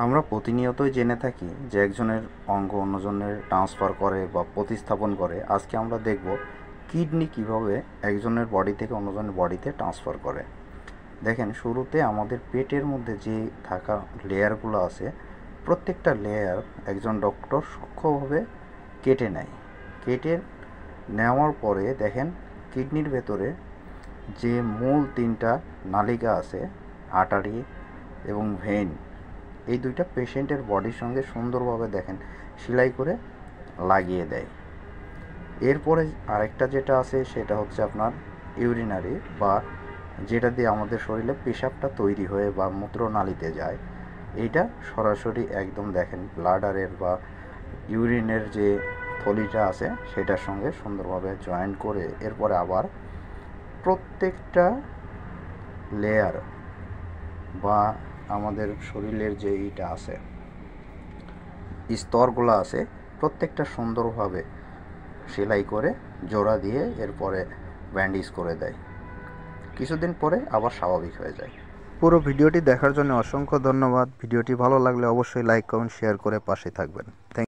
আমরা প্রতিনিয়তই জেনে থাকি যে একজনের অঙ্গ অন্যজনের ট্রান্সফার করে বা প্রতিস্থাপন করে। আজকে আমরা দেখব কিডনি কিভাবে একজনের বডি থেকে অন্যজনের বডিতে ট্রান্সফার করে। দেখেন, শুরুতে আমাদের পেটের মধ্যে যে থাকা লেয়ারগুলো আছে, প্রত্যেকটা লেয়ার একজন ডক্টর সূক্ষ্মভাবে কেটে নেয়। কেটে নেওয়ার পরে দেখেন কিডনির ভেতরে যে মূল তিনটা নালিকা আছে, আর্টারি এবং ভেইন, এই দুইটা পেশেন্টের বডির সঙ্গে সুন্দরভাবে দেখেন সেলাই করে লাগিয়ে দেয়। এরপরে আরেকটা যেটা আছে সেটা হচ্ছে আপনার ইউরিনারি, বা যেটা দিয়ে আমাদের শরীরে পেশাবটা তৈরি হয়ে বা মূত্রনালীতে যায়। এইটা সরাসরি একদম দেখেন ব্লাডারের বা ইউরিনের যে থলিটা আছে সেটার সঙ্গে সুন্দরভাবে জয়েন করে এরপরে আবার প্রত্যেকটা লেয়ার বা আমাদের শরীরের যে ইটা আছে, স্তরগুলো আছে, প্রত্যেকটা সুন্দরভাবে সেলাই করে জোড়া দিয়ে এরপরে ব্যান্ডেজ করে দেয়। কিছুদিন পরে আবার স্বাভাবিক হয়ে যায়। পুরো ভিডিওটি দেখার জন্য অসংখ্য ধন্যবাদ। ভিডিওটি ভালো লাগলে অবশ্যই লাইক কমেন্ট শেয়ার করে পাশে থাকবেন।